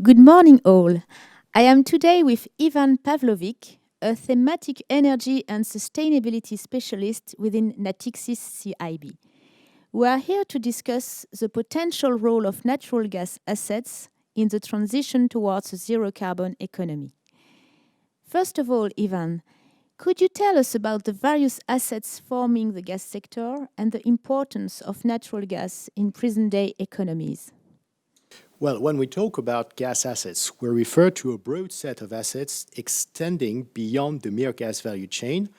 Good morning, all. I am today with Ivan Pavlovic, a thematic energy and sustainability specialist within Natixis CIB. We are here to discuss the potential role of natural gas assets in the transition towards a zero-carbon economy. First of all, Ivan, could you tell us about the various assets forming the gas sector and the importance of natural gas in present-day economies? Well, when we talk about gas assets, we refer to a broad set of assets extending beyond the mere gas value chain,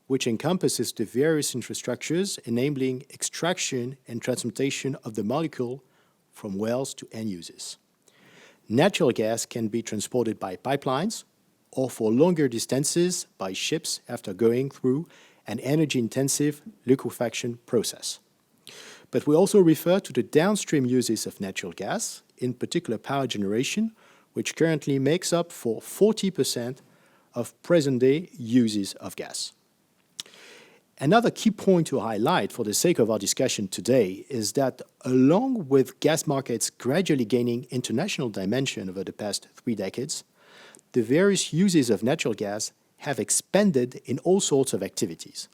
which encompasses the various infrastructures enabling extraction and transportation of the molecule from wells to end users. Natural gas can be transported by pipelines or for longer distances by ships after going through an energy-intensive liquefaction process. But we also refer to the downstream uses of natural gas, in particular power generation, which currently makes up for 40% of present-day uses of gas. Another key point to highlight for the sake of our discussion today is that along with gas markets gradually gaining international dimension over the past 3 decades, the various uses of natural gas have expanded in all sorts of activities.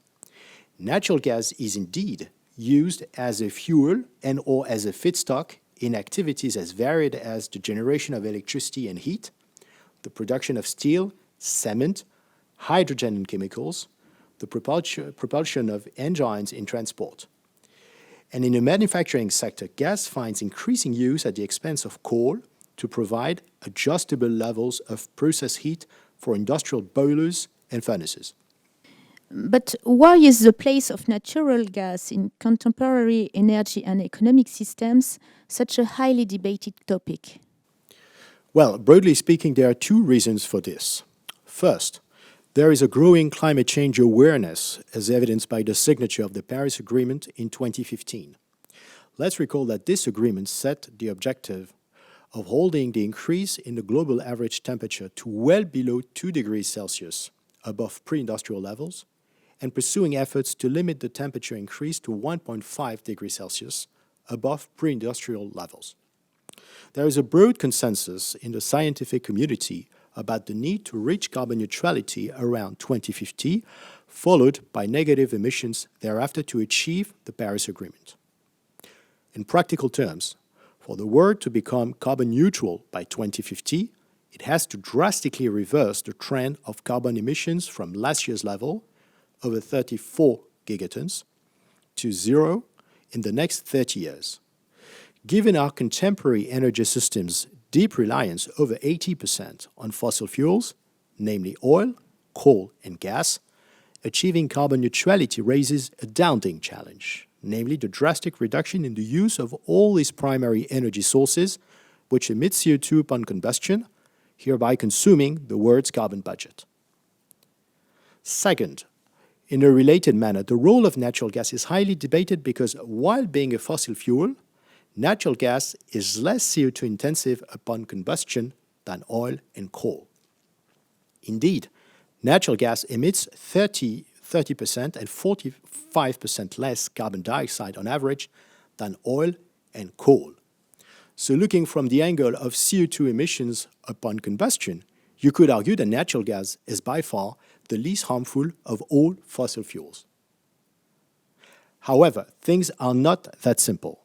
Natural gas is indeed used as a fuel and or as a feedstock in activities as varied as the generation of electricity and heat, the production of steel, cement, hydrogen and chemicals, the propulsion of engines in transport. And in the manufacturing sector, gas finds increasing use at the expense of coal to provide adjustable levels of process heat for industrial boilers and furnaces. But why is the place of natural gas in contemporary energy and economic systems such a highly debated topic? Well, broadly speaking, there are 2 reasons for this. First, there is a growing climate change awareness, as evidenced by the signature of the Paris Agreement in 2015. Let's recall that this agreement set the objective of holding the increase in the global average temperature to well below 2 degrees Celsius, above pre-industrial levels, and pursuing efforts to limit the temperature increase to 1.5 degrees Celsius, above pre-industrial levels. There is a broad consensus in the scientific community about the need to reach carbon neutrality around 2050, followed by negative emissions thereafter to achieve the Paris Agreement. In practical terms, for the world to become carbon neutral by 2050, it has to drastically reverse the trend of carbon emissions from last year's level, over 34 gigatons, to zero in the next 30 years. Given our contemporary energy systems' deep reliance over 80% on fossil fuels, namely oil, coal and gas, achieving carbon neutrality raises a daunting challenge, namely the drastic reduction in the use of all these primary energy sources which emit CO2 upon combustion, hereby consuming the world's carbon budget. Second, in a related manner, the role of natural gas is highly debated because while being a fossil fuel, natural gas is less CO2 intensive upon combustion than oil and coal. Indeed, natural gas emits 30% and 45% less carbon dioxide on average than oil and coal. So looking from the angle of CO2 emissions upon combustion, you could argue that natural gas is by far the least harmful of all fossil fuels. However, things are not that simple.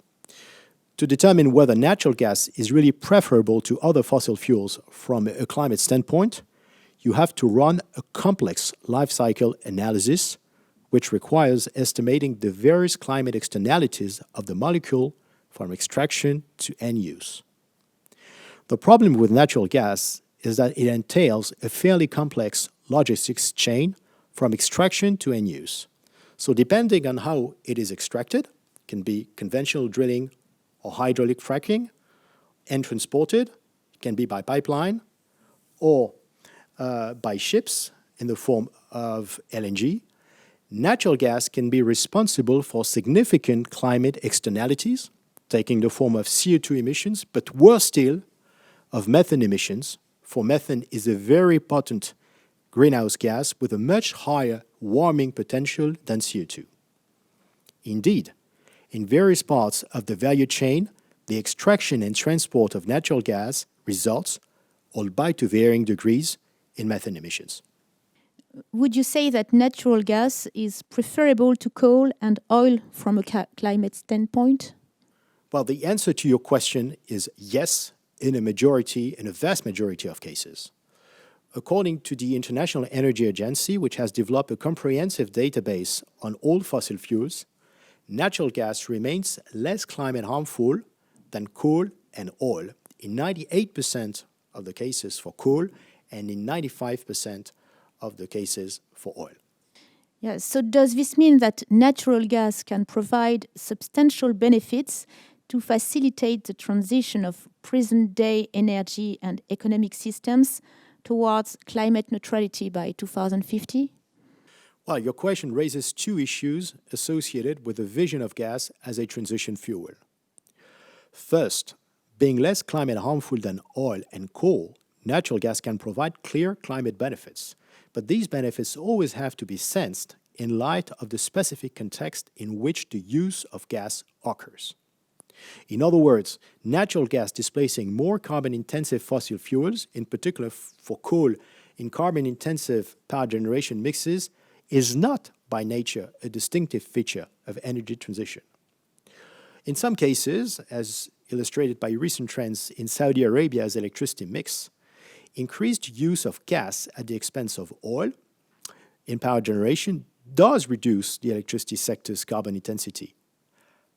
To determine whether natural gas is really preferable to other fossil fuels from a climate standpoint, you have to run a complex life cycle analysis, which requires estimating the various climate externalities of the molecule from extraction to end use. The problem with natural gas is that it entails a fairly complex logistics chain from extraction to end use. So depending on how it is extracted, it can be conventional drilling or hydraulic fracking, and transported, it can be by pipeline or by ships in the form of LNG, natural gas can be responsible for significant climate externalities, taking the form of CO2 emissions, but worse still, of methane emissions, for methane is a very potent greenhouse gas with a much higher warming potential than CO2. Indeed, in various parts of the value chain, the extraction and transport of natural gas results, albeit to varying degrees, in methane emissions. Would you say that natural gas is preferable to coal and oil from a climate standpoint? Well, the answer to your question is yes, in a vast majority of cases. According to the International Energy Agency, which has developed a comprehensive database on all fossil fuels, natural gas remains less climate harmful than coal and oil in 98% of the cases for coal and in 95% of the cases for oil. Yeah, so does this mean that natural gas can provide substantial benefits to facilitate the transition of present-day energy and economic systems towards climate neutrality by 2050? Well, your question raises two issues associated with the vision of gas as a transition fuel. First, being less climate harmful than oil and coal, natural gas can provide clear climate benefits, but these benefits always have to be sensed in light of the specific context in which the use of gas occurs. In other words, natural gas displacing more carbon-intensive fossil fuels, in particular for coal in carbon-intensive power generation mixes, is not by nature a distinctive feature of energy transition. In some cases, as illustrated by recent trends in Saudi Arabia's electricity mix, increased use of gas at the expense of oil in power generation does reduce the electricity sector's carbon intensity.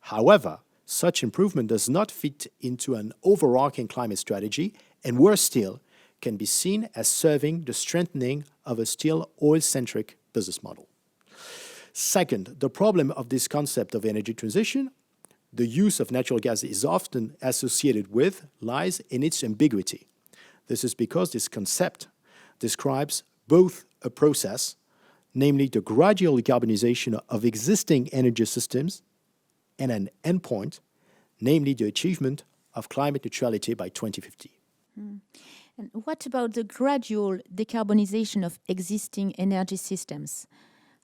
However, such improvement does not fit into an overarching climate strategy, and worse still, can be seen as serving the strengthening of a still oil-centric business model. Second, the problem of this concept of energy transition, the use of natural gas is often associated with, lies in its ambiguity. This is because this concept describes both a process, namely the gradual decarbonization of existing energy systems, and an endpoint, namely the achievement of climate neutrality by 2050. And what about the gradual decarbonization of existing energy systems?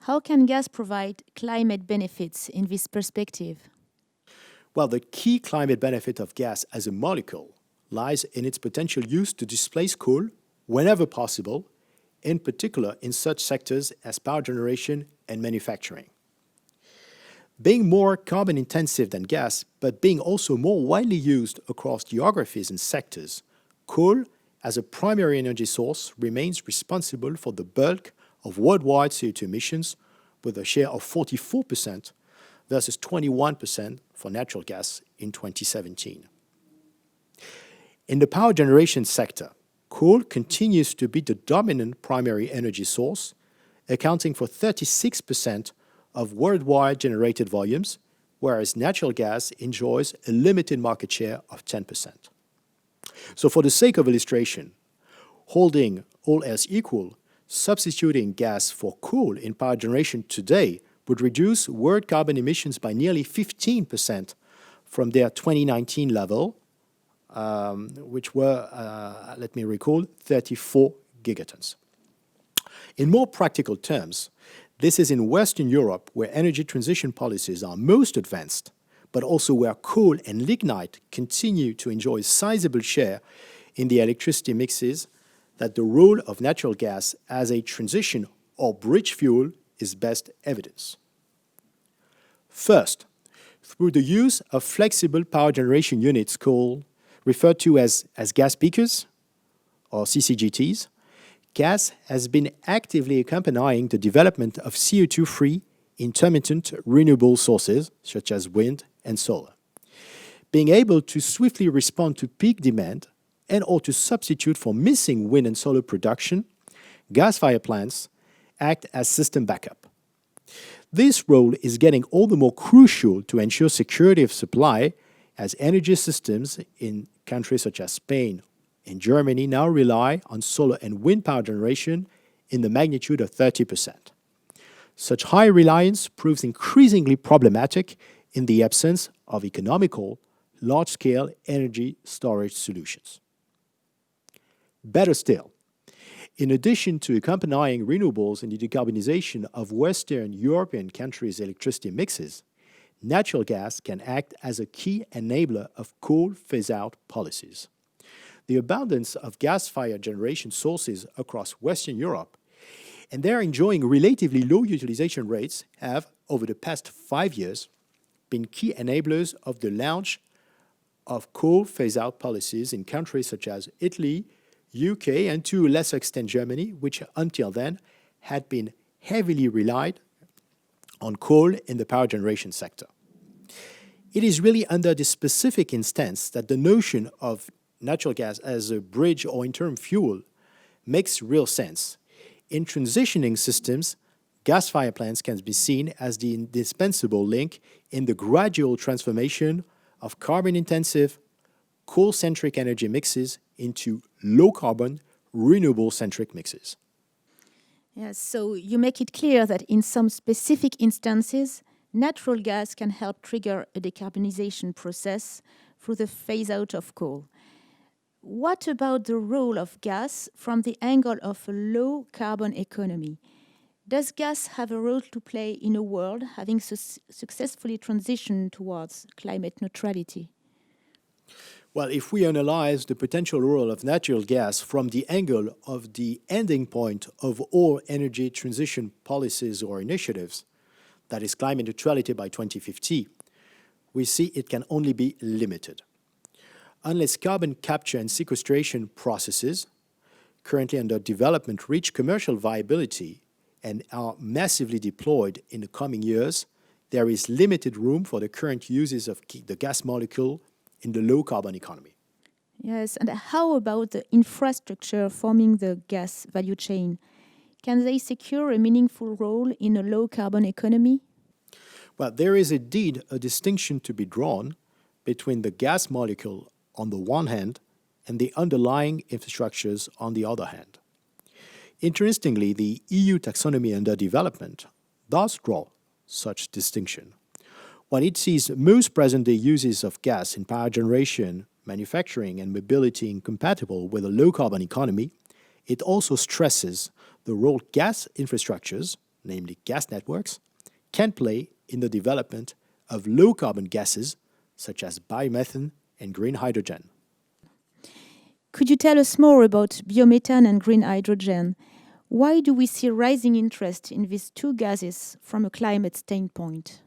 How can gas provide climate benefits in this perspective? Well, the key climate benefit of gas as a molecule lies in its potential use to displace coal whenever possible, in particular in such sectors as power generation and manufacturing. Being more carbon intensive than gas, but being also more widely used across geographies and sectors, coal as a primary energy source remains responsible for the bulk of worldwide CO2 emissions, with a share of 44% versus 21% for natural gas in 2017. In the power generation sector, coal continues to be the dominant primary energy source, accounting for 36% of worldwide generated volumes, whereas natural gas enjoys a limited market share of 10%. So for the sake of illustration, holding all else equal, substituting gas for coal in power generation today would reduce world carbon emissions by nearly 15% from their 2019 level, which were, let me recall, 34 gigatons. In more practical terms, this is in Western Europe where energy transition policies are most advanced, but also where coal and lignite continue to enjoy a sizable share in the electricity mixes, that the role of natural gas as a transition or bridge fuel is best evidenced. First, through the use of flexible power generation units referred to as gas peakers, or CCGTs, gas has been actively accompanying the development of CO2-free intermittent renewable sources, such as wind and solar. Being able to swiftly respond to peak demand and or to substitute for missing wind and solar production, gas-fired plants act as system backup. This role is getting all the more crucial to ensure security of supply, as energy systems in countries such as Spain and Germany now rely on solar and wind power generation in the magnitude of 30%. Such high reliance proves increasingly problematic in the absence of economical, large-scale energy storage solutions. Better still, in addition to accompanying renewables in the decarbonization of Western European countries' electricity mixes, natural gas can act as a key enabler of coal phase-out policies. the abundance of gas-fired generation sources across Western Europe, and they're enjoying relatively low utilization rates, have, over the past 5 years, been key enablers of the launch of coal phase-out policies in countries such as Italy, UK, and to a lesser extent Germany, which until then had been heavily relied on coal in the power generation sector. It is really under this specific instance that the notion of natural gas as a bridge or interim fuel makes real sense. In transitioning systems, gas-fired plants can be seen as the indispensable link in the gradual transformation of carbon-intensive, coal-centric energy mixes into low-carbon, renewable-centric mixes. Yes, so you make it clear that in some specific instances, natural gas can help trigger a decarbonization process through the phase-out of coal. What about the role of gas from the angle of a low-carbon economy? Does gas have a role to play in a world having successfully transitioned towards climate neutrality? Well, if we analyze the potential role of natural gas from the angle of the ending point of all energy transition policies or initiatives, that is climate neutrality by 2050, we see it can only be limited. Unless carbon capture and sequestration processes, currently under development, reach commercial viability and are massively deployed in the coming years, there is limited room for the current uses of the gas molecule in the low-carbon economy. Yes, and how about the infrastructure forming the gas value chain? Can they secure a meaningful role in a low-carbon economy? Well, there is indeed a distinction to be drawn between the gas molecule on the one hand and the underlying infrastructures on the other hand. Interestingly, the EU taxonomy under development does draw such distinction. While it sees most present-day uses of gas in power generation, manufacturing, and mobility incompatible with a low-carbon economy, it also stresses the role gas infrastructures, namely gas networks, can play in the development of low-carbon gases such as biomethane and green hydrogen. Could you tell us more about biomethane and green hydrogen? Why do we see rising interest in these two gases from a climate standpoint?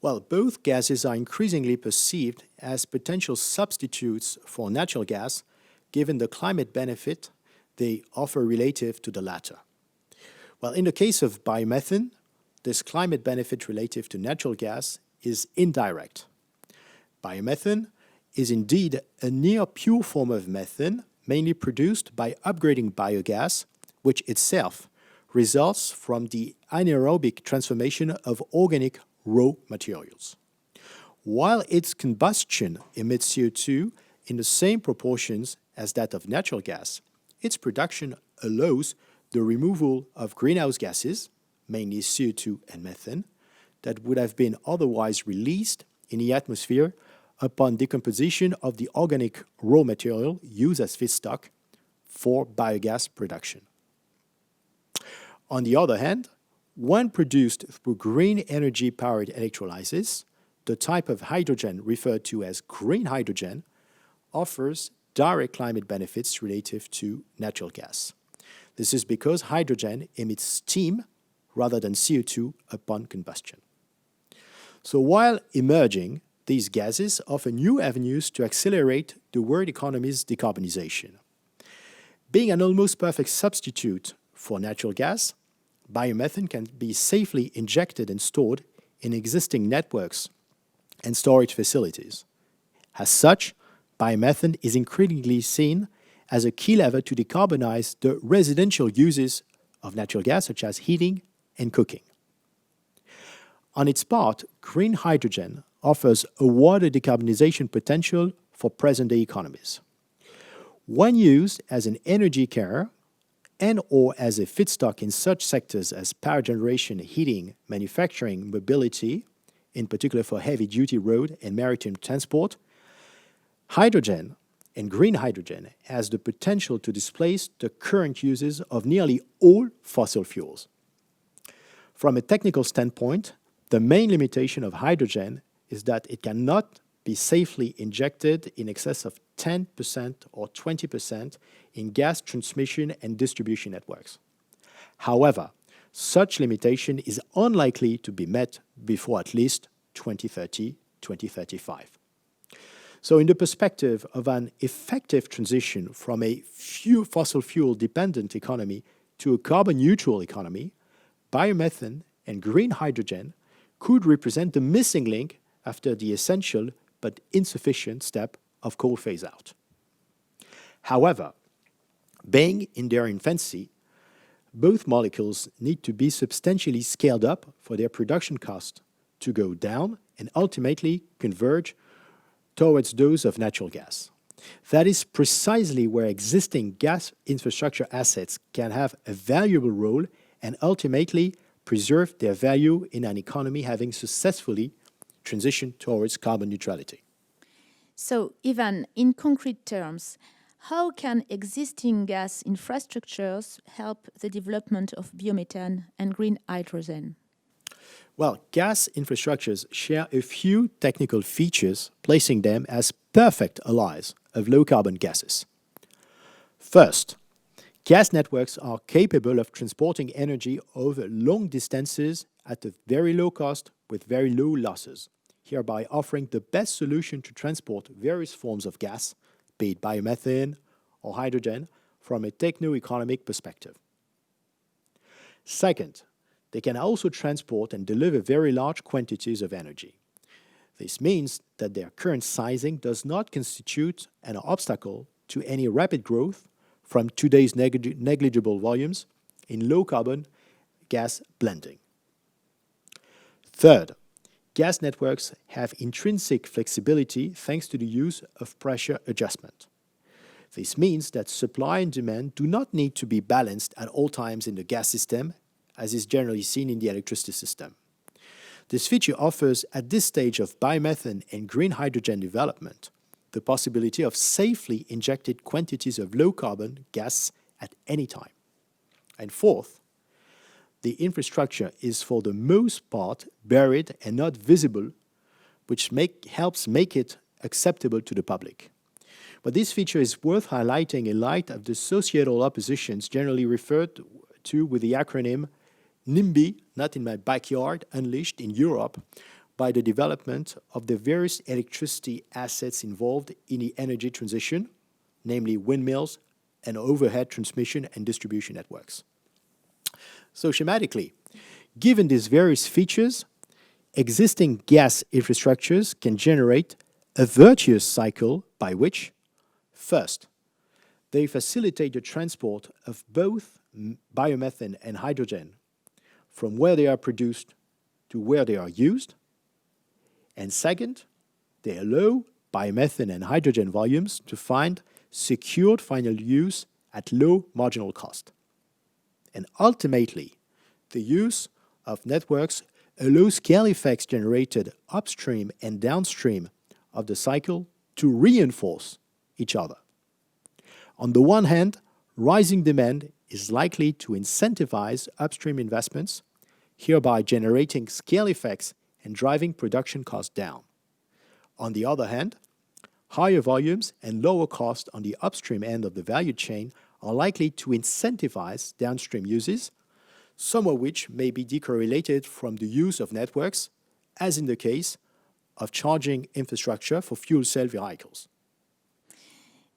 Well, both gases are increasingly perceived as potential substitutes for natural gas, given the climate benefit they offer relative to the latter. Well, in the case of biomethane, this climate benefit relative to natural gas is indirect. Biomethane is indeed a near-pure form of methane, mainly produced by upgrading biogas, which itself results from the anaerobic transformation of organic raw materials. While its combustion emits CO2 in the same proportions as that of natural gas, its production allows the removal of greenhouse gases, mainly CO2 and methane, that would have been otherwise released in the atmosphere upon decomposition of the organic raw material used as feedstock for biogas production. On the other hand, when produced through green energy-powered electrolysis, the type of hydrogen referred to as green hydrogen offers direct climate benefits relative to natural gas. This is because hydrogen emits steam rather than CO2 upon combustion. So while emerging, these gases offer new avenues to accelerate the world economy's decarbonization. Being an almost perfect substitute for natural gas, biomethane can be safely injected and stored in existing networks and storage facilities. As such, biomethane is increasingly seen as a key lever to decarbonize the residential uses of natural gas, such as heating and cooking. On its part, green hydrogen offers a wider decarbonization potential for present-day economies. When used as an energy carrier and or as a feedstock in such sectors as power generation, heating, manufacturing, mobility, in particular for heavy-duty road and maritime transport, hydrogen and green hydrogen has the potential to displace the current uses of nearly all fossil fuels. From a technical standpoint, the main limitation of hydrogen is that it cannot be safely injected in excess of 10% or 20% in gas transmission and distribution networks. However, such limitation is unlikely to be met before at least 2030, 2035. So in the perspective of an effective transition from a fossil fuel dependent economy to a carbon neutral economy, biomethane and green hydrogen could represent the missing link after the essential but insufficient step of coal phase out. However, being in their infancy, both molecules need to be substantially scaled up for their production cost to go down and ultimately converge towards those of natural gas. That is precisely where existing gas infrastructure assets can have a valuable role and ultimately preserve their value in an economy having successfully transitioned towards carbon neutrality. So, Ivan, in concrete terms, how can existing gas infrastructures help the development of biomethane and green hydrogen? Well, gas infrastructures share a few technical features, placing them as perfect allies of low-carbon gases. First, gas networks are capable of transporting energy over long distances at a very low cost with very low losses, hereby offering the best solution to transport various forms of gas, be it biomethane or hydrogen, from a techno-economic perspective. Second, they can also transport and deliver very large quantities of energy. This means that their current sizing does not constitute an obstacle to any rapid growth from today's negligible volumes in low-carbon gas blending. Third, gas networks have intrinsic flexibility thanks to the use of pressure adjustment. This means that supply and demand do not need to be balanced at all times in the gas system, as is generally seen in the electricity system. This feature offers, at this stage of biomethane and green hydrogen development, the possibility of safely injected quantities of low-carbon gas at any time. And fourth, the infrastructure is for the most part buried and not visible, which helps make it acceptable to the public. But this feature is worth highlighting in light of the societal oppositions generally referred to with the acronym NIMBY, not in my backyard, unleashed in Europe by the development of the various electricity assets involved in the energy transition, namely windmills and overhead transmission and distribution networks. So schematically, given these various features, existing gas infrastructures can generate a virtuous cycle by which, first, they facilitate the transport of both biomethane and hydrogen from where they are produced to where they are used, and second, they allow biomethane and hydrogen volumes to find secured final use at low marginal cost. And ultimately, the use of networks allows scale effects generated upstream and downstream of the cycle to reinforce each other. On the one hand, rising demand is likely to incentivize upstream investments, hereby generating scale effects and driving production costs down. On the other hand, higher volumes and lower cost on the upstream end of the value chain are likely to incentivize downstream uses, some of which may be decorrelated from the use of networks, as in the case of charging infrastructure for fuel cell vehicles.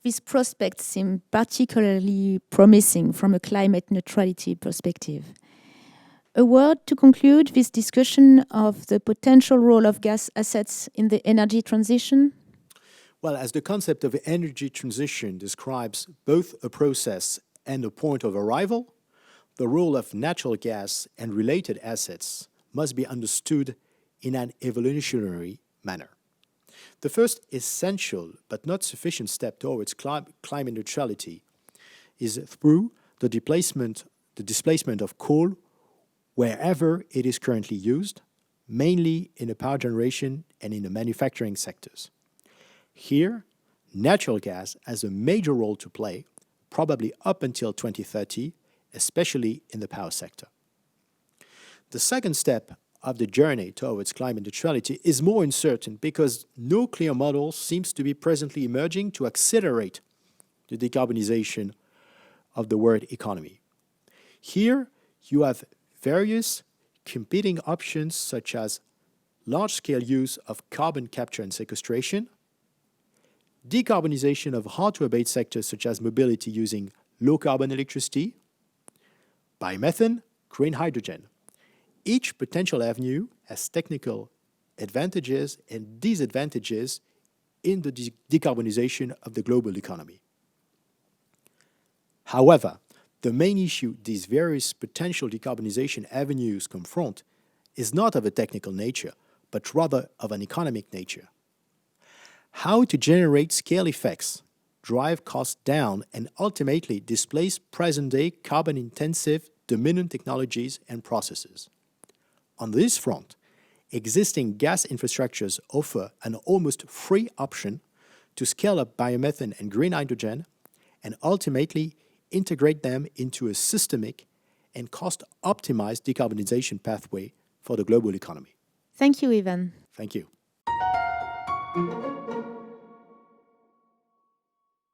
These prospects seem particularly promising from a climate neutrality perspective. A word to conclude this discussion of the potential role of gas assets in the energy transition? Well, as the concept of energy transition describes both a process and a point of arrival, the role of natural gas and related assets must be understood in an evolutionary manner. The first essential but not sufficient step towards climate neutrality is through the displacement of coal wherever it is currently used, mainly in the power generation and in the manufacturing sectors. Here, natural gas has a major role to play, probably up until 2030, especially in the power sector. The second step of the journey towards climate neutrality is more uncertain because no clear model seems to be presently emerging to accelerate the decarbonization of the world economy. Here, you have various competing options such as large-scale use of carbon capture and sequestration, decarbonization of hard-to-abate sectors such as mobility using low-carbon electricity, biomethane, green hydrogen. Each potential avenue has technical advantages and disadvantages in the decarbonization of the global economy. However, the main issue these various potential decarbonization avenues confront is not of a technical nature, but rather of an economic nature. How to generate scale effects, drive costs down, and ultimately displace present-day carbon-intensive dominant technologies and processes. On this front, existing gas infrastructures offer an almost free option to scale up biomethane and green hydrogen and ultimately integrate them into a systemic and cost-optimized decarbonization pathway for the global economy. Thank you, Ivan. Thank you.